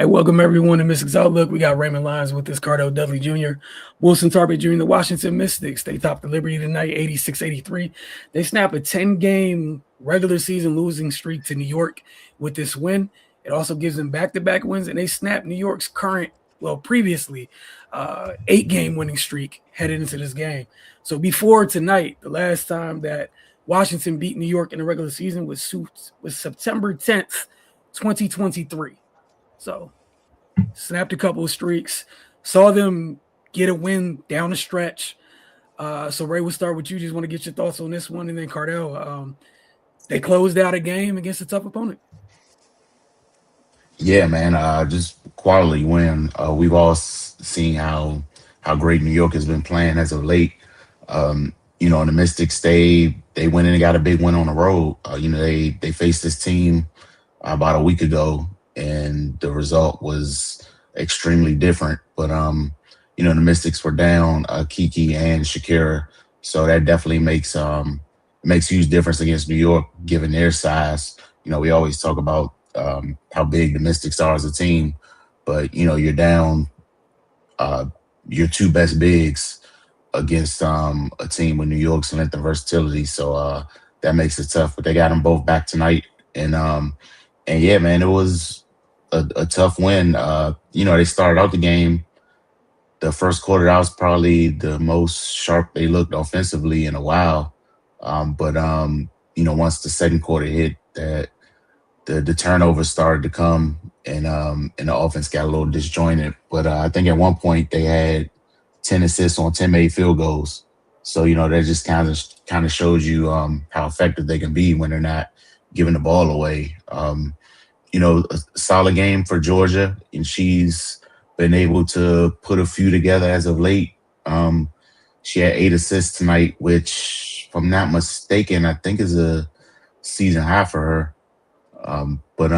Hey, welcome everyone to Mystics Outlook. We got Raymond Lyons with us, Cardell Dudley Jr., Wilson Tarbett Jr., the Washington Mystics. They topped the Liberty tonight, 86-83. They snap a 10-game regular season losing streak to New York with this win. It also gives them back-to-back wins, and they snap New York's previously 8-game winning streak headed into this game. So before tonight, the last time that Washington beat New York in the regular season was September 10th, 2023. So snapped a couple of streaks, saw them get a win down the stretch. So Ray, we'll start with you. Just want to get your thoughts on this one, and then Cardell. They closed out a game against a tough opponent. Yeah, man. Just quality win. We've all seen how great New York has been playing as of late. And the Mystics they went in and got a big win on the road. They faced this team about a week ago, and the result was extremely different. But the Mystics were down Kiki and Shakira, so that definitely makes huge difference against New York, given their size. We always talk about how big the Mystics are as a team, but you're down your two best bigs against a team with New York's length and versatility. So that makes it tough. But they got them both back tonight, and yeah, man, it was a tough win. They started out the game. The first quarter, that was probably the most sharp they looked offensively in a while. But once the second quarter hit, that the turnovers started to come, and the offense got a little disjointed. But I think at one point they had 10 assists on 10 made field goals. So that just kind of shows you how effective they can be when they're not giving the ball away. A solid game for Georgia, and she's been able to put a few together as of late. She had 8 assists tonight, which, if I'm not mistaken, I think is a season high for her. But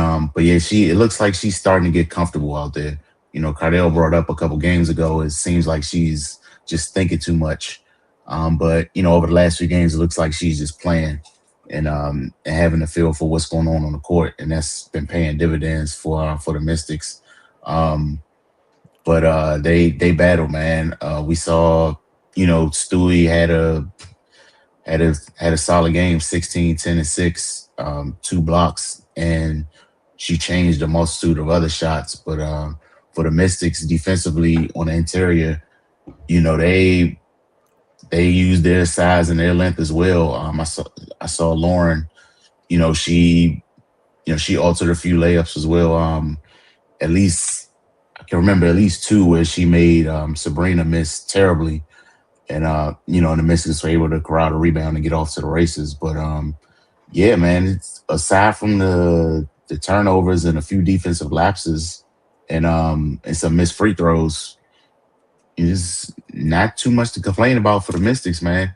yeah, it looks like she's starting to get comfortable out there. Cardell brought up a couple games ago. It seems like she's just thinking too much. But over the last few games, it looks like she's just playing and having a feel for what's going on the court, and that's been paying dividends for the Mystics. But they battle, man. We saw, Stewie had a solid game, 16, 10, and 6, 2 blocks, and she changed a multitude of other shots. But for the Mystics defensively on the interior, they use their size and their length as well. I saw Lauren, she altered a few layups as well. At least I can remember at least 2 where she made Sabrina miss terribly, and the Mystics were able to corral a rebound and get off to the races. But yeah, man, it's aside from the turnovers and a few defensive lapses and some missed free throws, it's not too much to complain about for the Mystics, man.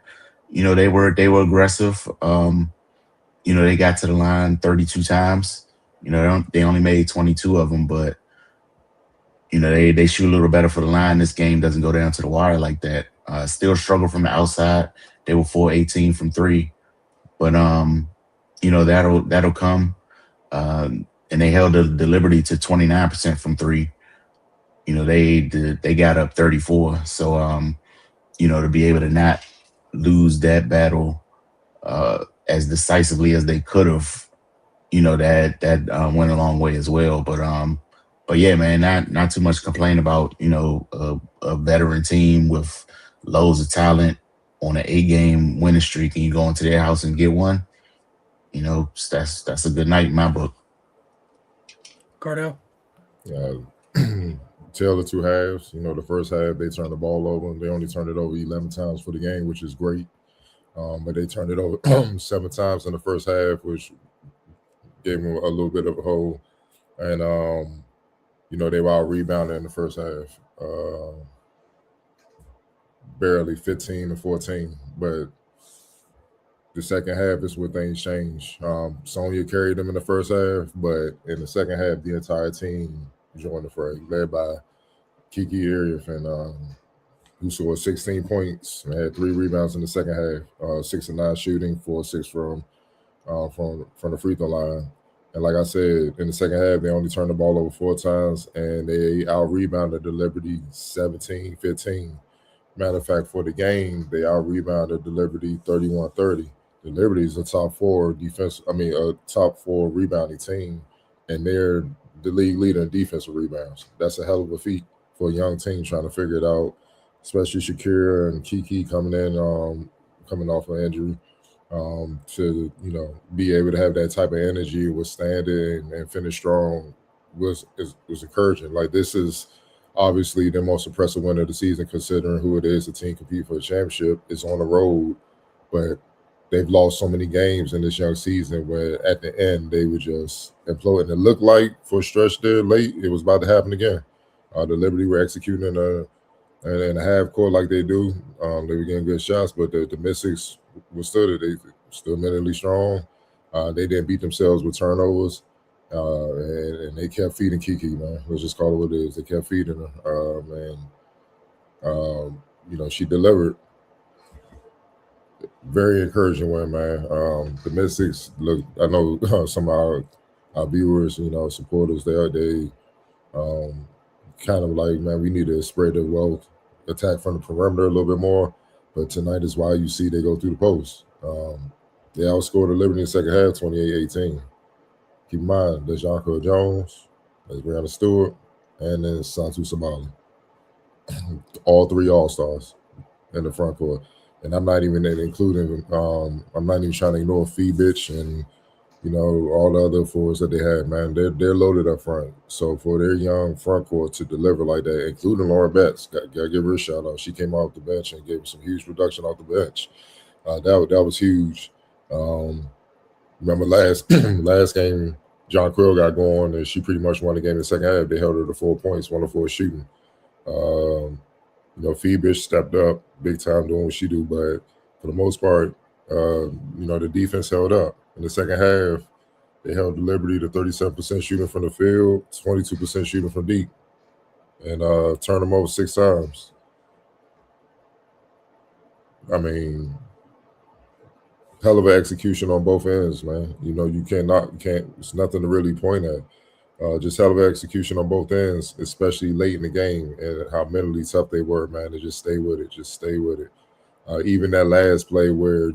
They were aggressive. They got to the line 32 times. They only made 22 of them, but they shoot a little better for the line. This game doesn't go down to the wire like that. Still struggle from the outside. They were 4-18 from 3, but that'll come. And they held the Liberty to 29% from 3. They got up 34. So to be able to not lose that battle as decisively as they could have, that went a long way as well. But yeah, man, not too much to complain about. A veteran team with loads of talent on an 8-game winning streak, and you go into their house and get one. That's a good night in my book. Cardell. Uh, Tell the two halves. The first half they turned the ball over. They only turned it over 11 times for the game, which is great. But they turned it over 7 times in the first half, which gave them a little bit of a hole. And they were out rebounded in the first half, barely 15-14. But the second half is where things change. Sonya carried them in the first half, but in the second half, the entire team joined the fray, led by Kiki Arief, and who scored 16 points and had 3 rebounds in the second half, 6 of 9 shooting, 4 of 6 from the free throw line. And like I said, in the second half, they only turned the ball over 4 times, and they out-rebounded the Liberty 17-15. Matter of fact, for the game, they out-rebounded the Liberty 31-30. The Liberty is a top 4 rebounding team, and they're the league leader in defensive rebounds. That's a hell of a feat for a young team trying to figure it out, especially Shakira and Kiki coming off an injury. To be able to have that type of energy, withstand it, and finish strong was encouraging. Like, this is obviously the most impressive win of the season, considering who it is. The team compete for the championship. It's on the road, but they've lost so many games in this young season where at the end they would just implode. And it looked like for a stretch there late, it was about to happen again. The Liberty were executing in a half court like they do. They were getting good shots, but the Mystics withstood it. They still mentally strong. They didn't beat themselves with turnovers, and they kept feeding Kiki, man. Let's just call it what it is. They kept feeding her, she delivered. Very encouraging win, man. The Mystics look. I know some of our viewers, supporters, they kind of like, man, we need to spread the wealth, attack from the perimeter a little bit more. But tonight is why you see they go through the post. They outscored the Liberty in the second half, 28-18. Keep in mind, there's Jonquil Jones, there's Brianna Stewart, and then Santu Sabali. All 3 All-Stars in the front court. And I'm not even including, I'm not even trying to ignore Fee Bitch and, all the other forwards that they had, man. They're loaded up front. So for their young front court to deliver like that, including Laura Betts, gotta give her a shout out. She came off the bench and gave some huge production off the bench. That was huge. Remember last game, Jonquil got going, and she pretty much won the game in the second half. They held her to 4 points, 1 of 4 shooting. Phoebe stepped up big time doing what she do, but for the most part, the defense held up. In the second half, they held the Liberty to 37% shooting from the field, 22% shooting from deep, and turned them over 6 times. I mean, hell of an execution on both ends, man. You can't. It's nothing to really point at. Just hell of an execution on both ends, especially late in the game, and how mentally tough they were, man, to just stay with it. Even that last play where,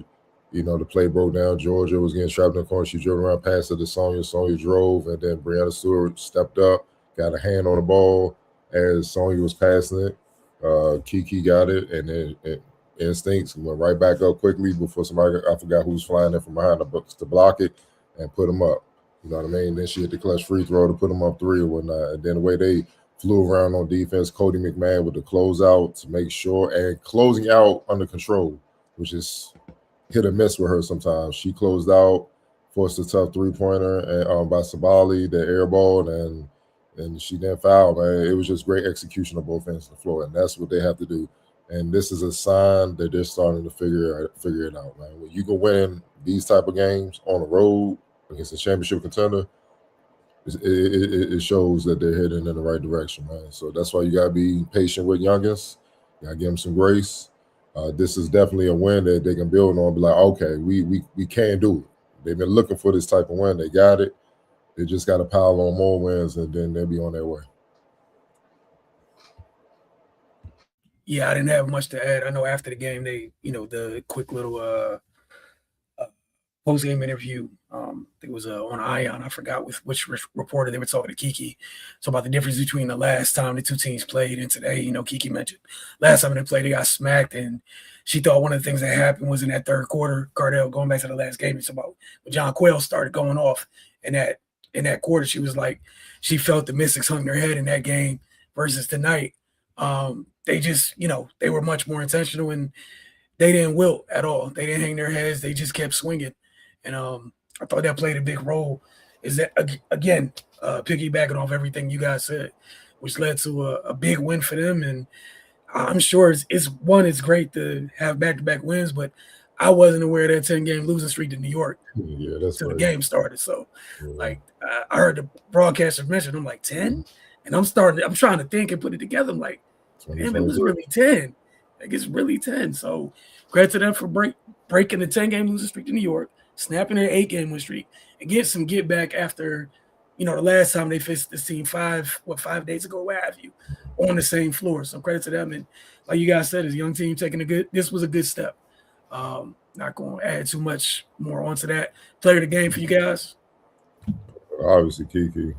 the play broke down, Georgia was getting trapped in the corner. She drove around, passed it to Sonya. Sonya drove, and then Brianna Stewart stepped up, got a hand on the ball as Sonya was passing it. Kiki got it, and then instincts went right back up quickly before somebody, I forgot who was flying in from behind the books to block it and put them up. You know what I mean? Then she hit the clutch free throw to put them up 3 or whatnot. And then the way they flew around on defense, Cody McMahon with the closeout to make sure, and closing out under control, which is hit or miss with her sometimes. She closed out, forced a tough 3-pointer and by Sabali, the air ball, and she didn't foul, man. It was just great execution on both ends of the floor, and that's what they have to do. And this is a sign that they're starting to figure it out, man. When you can win these type of games on the road against a championship contender, it shows that they're heading in the right direction, man. So that's why you got to be patient with youngins. You got to give them some grace. This is definitely a win that they can build on. Be like, okay, we can do it. They've been looking for this type of win. They got it. They just got to pile on more wins, and then they'll be on their way. Yeah, I didn't have much to add. I know after the game, they, the quick little post-game interview, it was on Ion. I forgot with which reporter they were talking to Kiki. So about the difference between the last time the 2 teams played and today. Kiki mentioned last time they played, they got smacked, and she thought one of the things that happened was in that third quarter. Cardell, going back to the last game, it's about when Jonquil started going off in that quarter. She was like, she felt the Mystics hung their head in that game versus tonight. They just, they were much more intentional, and they didn't wilt at all. They didn't hang their heads. They just kept swinging. And I thought that played a big role. Is that, again, piggybacking off everything you guys said, which led to a big win for them. And I'm sure it's great to have back-to-back wins, but I wasn't aware of that 10-game losing streak to New York until the game started. So, I heard the broadcaster mention, I'm like, 10? And I'm trying to think and put it together. I'm like, damn, it was really 10. Like, it's really 10. So, credit to them for breaking the 10-game losing streak to New York, snapping their 8-game win streak, and get some get back after, the last time they faced this team 5 days ago, what have you, on the same floor. So credit to them. And like you guys said, as a young team this was a good step. Not going to add too much more onto that. Player of the game for you guys? Obviously, Kiki.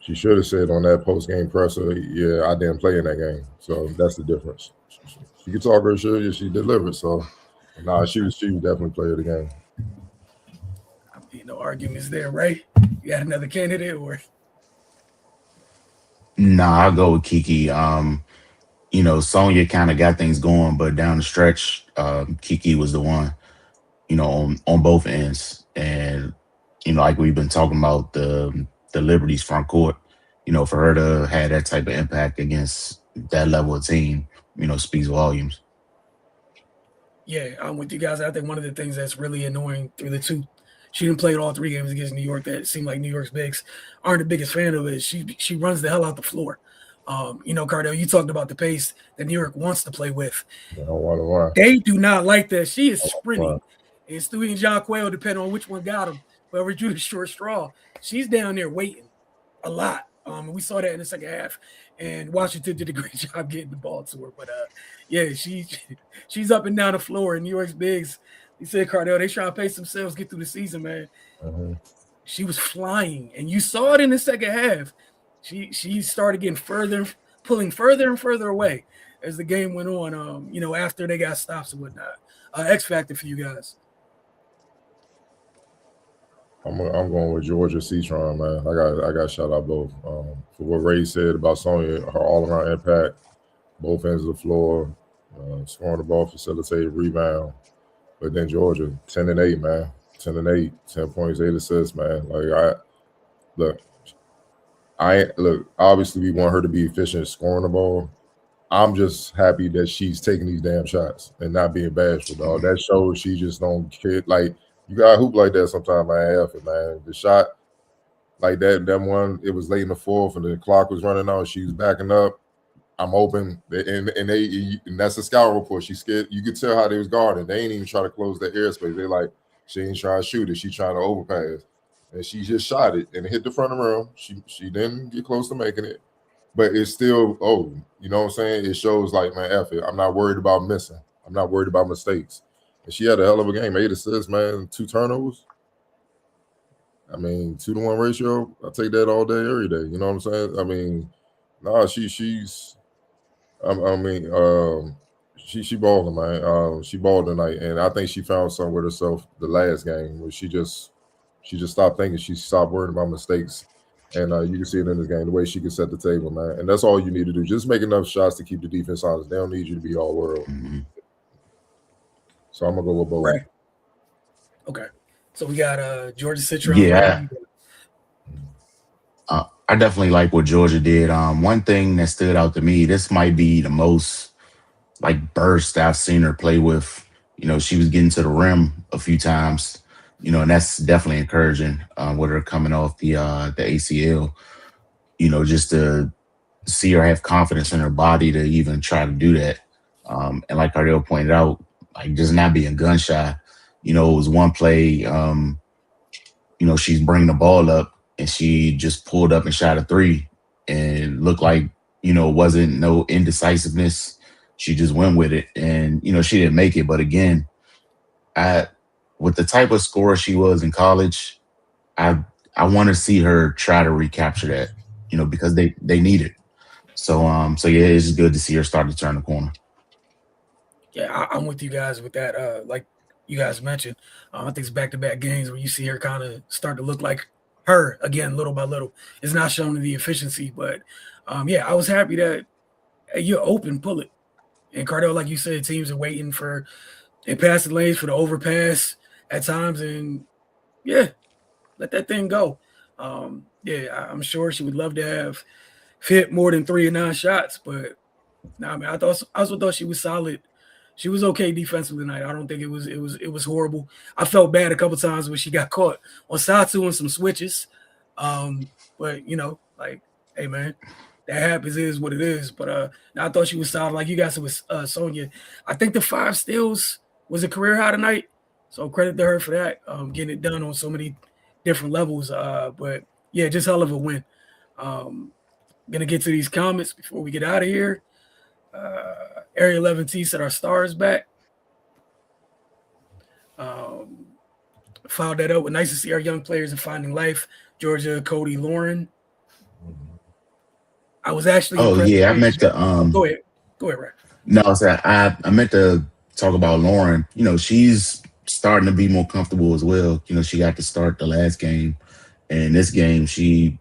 She should have said on that post-game presser, yeah, I didn't play in that game. So that's the difference. She could talk her shit, yeah, she delivered. So, she was definitely player of the game. I mean, no arguments there, right? You got another candidate or? Nah, I'll go with Kiki. Sonya kind of got things going, but down the stretch, Kiki was the one, on both ends. And, like we've been talking about the Liberty's front court, for her to have that type of impact against that level of team, speaks volumes. Yeah, I'm with you guys. I think one of the things that's really annoying through the two, she didn't play all 3 games against New York. That seemed like New York's bigs aren't the biggest fan of it. She runs the hell out the floor. Cardell, you talked about the pace that New York wants to play with. They do not like that. She is sprinting. And Stewie and John Quayle, depending on which one got him, whoever drew the short straw, she's down there waiting a lot. We saw that in the second half. And Washington did a great job getting the ball to her. But, she's up and down the floor. And New York's bigs, he said, Cardell, they try to pace themselves, get through the season, man. Mm-hmm. She was flying. And you saw it in the second half. She started getting pulling further and further away as the game went on, after they got stops and whatnot. Xfactor for you guys. I'm going with Georgia Citron, man. I got shout out both. For what Ray said about Sonya, her all-around impact, both ends of the floor, scoring the ball, facilitated, rebound. But then Georgia, 10-8, man. 10-8, 10 points, 8 assists, man. Obviously we want her to be efficient scoring the ball. I'm just happy that she's taking these damn shots and not being bashful, dog. That shows she just don't care. Like, you got to hoop like that sometimes, man. The shot like that one, it was late in the fourth and the clock was running out. She was backing up. I'm open. And that's a scout report. She scared. You could tell how they was guarding. They ain't even try to close that airspace. They like, she ain't trying to shoot it. She trying to overpass. And she just shot it and it hit the front of the rim. She didn't get close to making it. But it's still, you know what I'm saying? It shows like, man, F it. I'm not worried about missing. I'm not worried about mistakes. And she had a hell of a game. 8 assists, man, 2 turnovers. I mean, 2-to-1 ratio. I take that all day, every day. You know what I'm saying? I mean, she's she balling, man. She balled tonight. And I think she found something with herself the last game where she just stopped thinking. She stopped worrying about mistakes. And you can see it in this game, the way she can set the table, man. And that's all you need to do. Just make enough shots to keep the defense honest. They don't need you to be all world. Mm-hmm. So I'm going to go with both. Right. Okay. So we got Georgia Citron. Yeah. I definitely like what Georgia did. One thing that stood out to me, this might be the most burst I've seen her play with. She was getting to the rim a few times. And that's definitely encouraging with her coming off the ACL, just to see her have confidence in her body to even try to do that. And like Cardell pointed out, just not being gun shy. It was one play, she's bringing the ball up and she just pulled up and shot a 3 and looked like, wasn't no indecisiveness. She just went with it and, she didn't make it. But again, with the type of scorer she was in college, I want to see her try to recapture that, because they need it. So yeah, it's just good to see her start to turn the corner. Yeah, I'm with you guys with that. Like you guys mentioned, I think it's back-to-back games where you see her kind of start to look like her again, little by little. It's not showing the efficiency, but I was happy that you're open, pull it. And Cardell, like you said, teams are waiting for they pass the lanes for the overpass at times, and let that thing go. I'm sure she would love to have hit more than 3 or 9 shots, but man, I also thought she was solid. She was okay defensively tonight. I don't think it was horrible. I felt bad a couple times when she got caught on Satu and some switches. But hey man, that happens, is what it is. But I thought she was solid. Like you guys said with Sonya. I think the 5 steals was a career high tonight. So credit to her for that, getting it done on so many different levels. But yeah, just hell of a win. Gonna get to these comments before we get out of here. Area 11T said our star is back. Followed that up with nice to see our young players in finding life. Georgia, Cody, Lauren. I was actually Oh impressed. yeah, I meant to Go ahead, Ray. no, I meant to talk about Lauren. You know, she's starting to be more comfortable as well. You know, she got to start the last game, and this game she's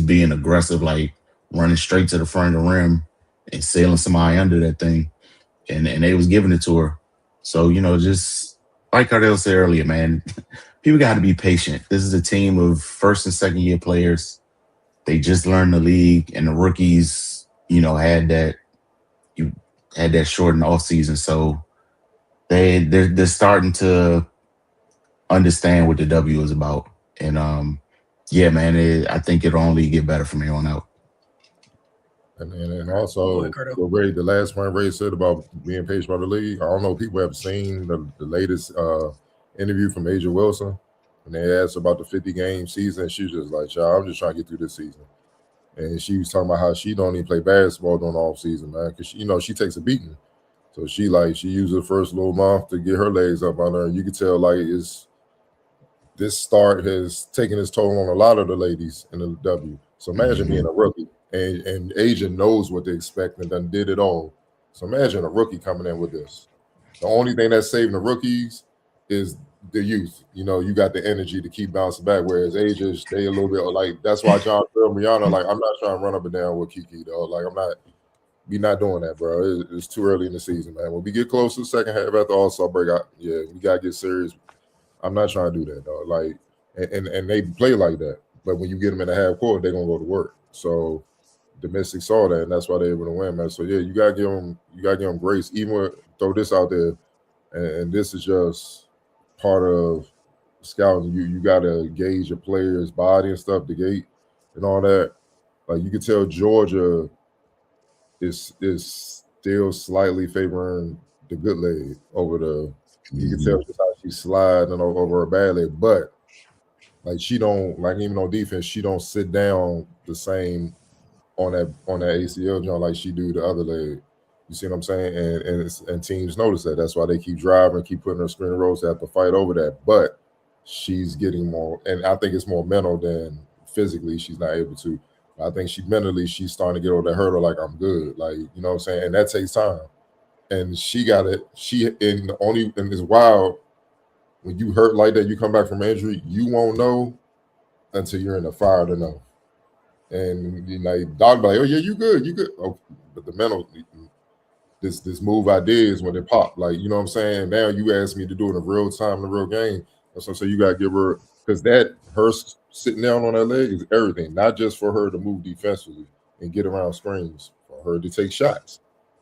being aggressive, like running straight to the front of the rim and sailing somebody under that thing, and they was giving it to her. So just like Cardell said earlier, man, people got to be patient. This is a team of first and second year players. They just learned the league, and the rookies, had that shortened off season, so they're starting to understand what the W is about. And yeah, man, I think it'll only get better from here on out. And also, the last point Ray said about being patient by the league, I don't know if people have seen the latest interview from Asia Wilson, and they asked about the 50-game season. She was just like, "Child, I'm just trying to get through this season." And she was talking about how she don't even play basketball during the off season, man, because she takes a beating. So she used the first little month to get her legs up on her. And you can tell this start has taken its toll on a lot of the ladies in the W. So imagine being a rookie and Asia knows what to expect and done did it all. So imagine a rookie coming in with this. The only thing that's saving the rookies is the youth. You got the energy to keep bouncing back. Whereas Asia, they a little bit like, that's why John Phil Rihanna, like, I'm not trying to run up and down with Kiki, though. Like, we not doing that, bro. It's too early in the season, man. When we get close to the second half after All-Star break, we gotta get serious. I'm not trying to do that, dog. Like, and they play like that. But when you get them in the half court, they're gonna go to work. So the Mystics saw that, and that's why they're able to win, man. So yeah, you gotta give them grace. Even throw this out there, and this is just part of scouting. You gotta gauge your player's body and stuff, the gait and all that. Like, you can tell Georgia is still slightly favoring the good leg over the. You can tell just how she's sliding over her bad leg, but like, she don't, like, even on defense, she don't sit down the same on that ACL joint like she do the other leg. You see what I'm saying? And teams notice that. That's why they keep driving, keep putting her screen rolls. They have to fight over that. But she's getting more, and I think it's more mental than physically. She's not able to. I think she's starting to get over that hurdle. Like, I'm good. Like, you know what I'm saying? And that takes time. And she got it. And it's wild when you hurt like that. You come back from injury, you won't know until you're in the fire to know. And dog be like, "Oh yeah, you good. Oh, but the mental, this move I did is when it popped. Like, you know what I'm saying? Now you ask me to do it in real time, in a real game. So you gotta give her, because her sitting down on that leg is everything. Not just for her to move defensively and get around screens, for her to take shots,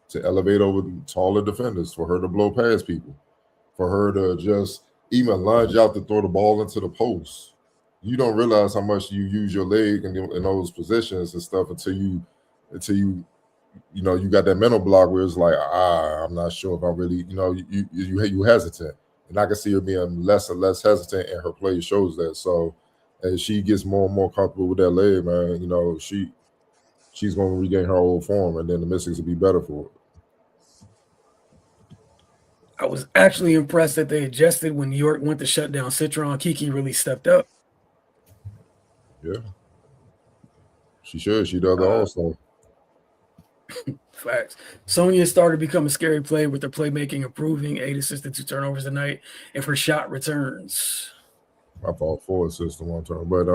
to elevate over taller defenders, for her to blow past people, for her to just even lunge out to throw the ball into the post. You don't realize how much you use your leg in those positions and stuff until you got that mental block where it's like, I'm not sure if I really, you hesitant. And I can see her being less and less hesitant, and her play shows that. So as she gets more and more comfortable with that leg, man, she's going to regain her old form, and then the Mystics will be better for it. I was actually impressed that they adjusted when New York went to shut down Citron. Kiki really stepped up. Yeah. She should. She does also. Facts. Sonya started to become a scary play with her playmaking improving, 8 assists and 2 turnovers tonight, and for shot returns. My fault, 4 assists and 1 turn. But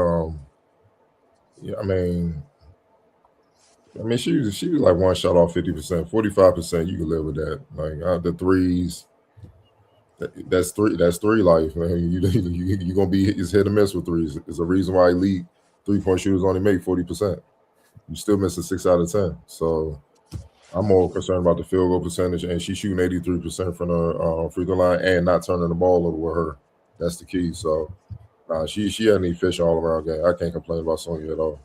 yeah, I mean, she was like one shot off 50%, 45%. You can live with that. Like, the threes. That's three life, man. You gonna be hit or miss with threes. There's a reason why elite 3-point shooters only make 40%. You still miss a 6 out of 10. So I'm more concerned about the field goal percentage, and she's shooting 83% from the free throw line and not turning the ball over with her. That's the key. So she had an efficient all around game. I can't complain about Sonya at all.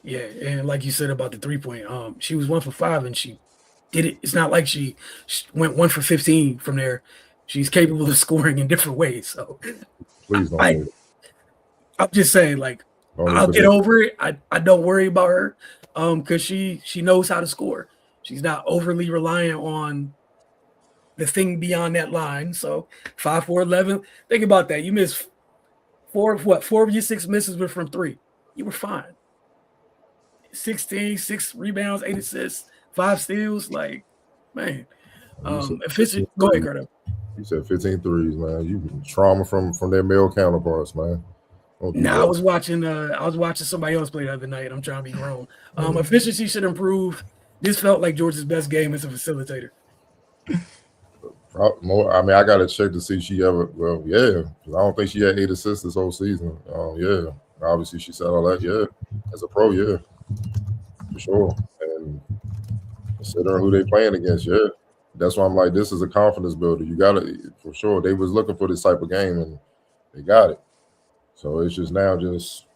Yeah, and like you said about the 3-point, she was 1 for 5 and she did it. It's not like she went 1 for 15 from there. she's capable of scoring in different ways. So Please don't say that. I'm just saying, like, I'll get over it. I don't worry about her because she knows how to score. She's not overly reliant on the thing beyond that line. So 5, 4, 11. Think about that. You missed 4 of your 6 misses were from 3. You were fine. 16, 6 rebounds, 8 assists, 5 steals. Like, man. Efficient. Go ahead, Carter. You said 15 threes, man. You trauma from their male counterparts, man. I was watching somebody else play the other night. I'm trying to be grown. Efficiency should improve. This felt like George's best game as a facilitator. More. I mean, I got to check to see if she ever. Well, yeah, I don't think she had 8 assists this whole season. Yeah, obviously she said all that. Yeah, as a pro, yeah, for sure. And considering who they playing against, yeah, that's why I'm like, this is a confidence builder. You got to, for sure. They was looking for this type of game, and they got it. So it's just now just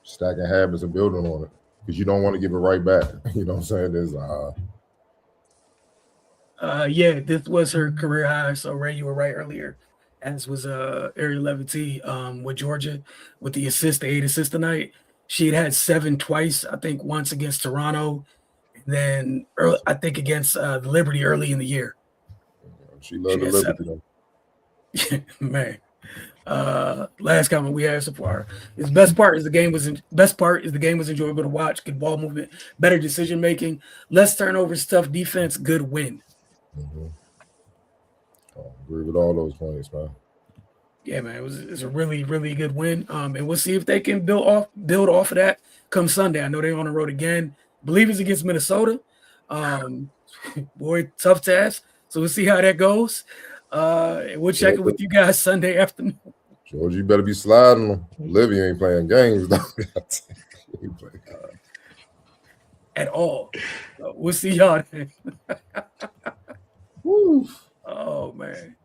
stacking habits and building on it because you don't want to give it right back. You know what I'm saying? There's yeah, this was her career high. So Ray, you were right earlier, as was Ariel Levity with Georgia with the 8 assists tonight. She had 7 twice, I think once against Toronto, and then I think against the Liberty early in the year. She loved the Liberty. Man. Last comment we had so far is best part is the game was enjoyable to watch, good ball movement, better decision making, less turnovers, tough defense, good win. Mm-hmm. I agree with all those points, man. Yeah, man, it's a really, really good win. And we'll see if they can build off of that come Sunday. I know they're on the road again. I believe it's against Minnesota. Boy, tough task. So we'll see how that goes. We'll check it with you guys Sunday afternoon. George, you better be sliding them. Olivia ain't playing games at all. So we'll see y'all then. Woo. Oh man.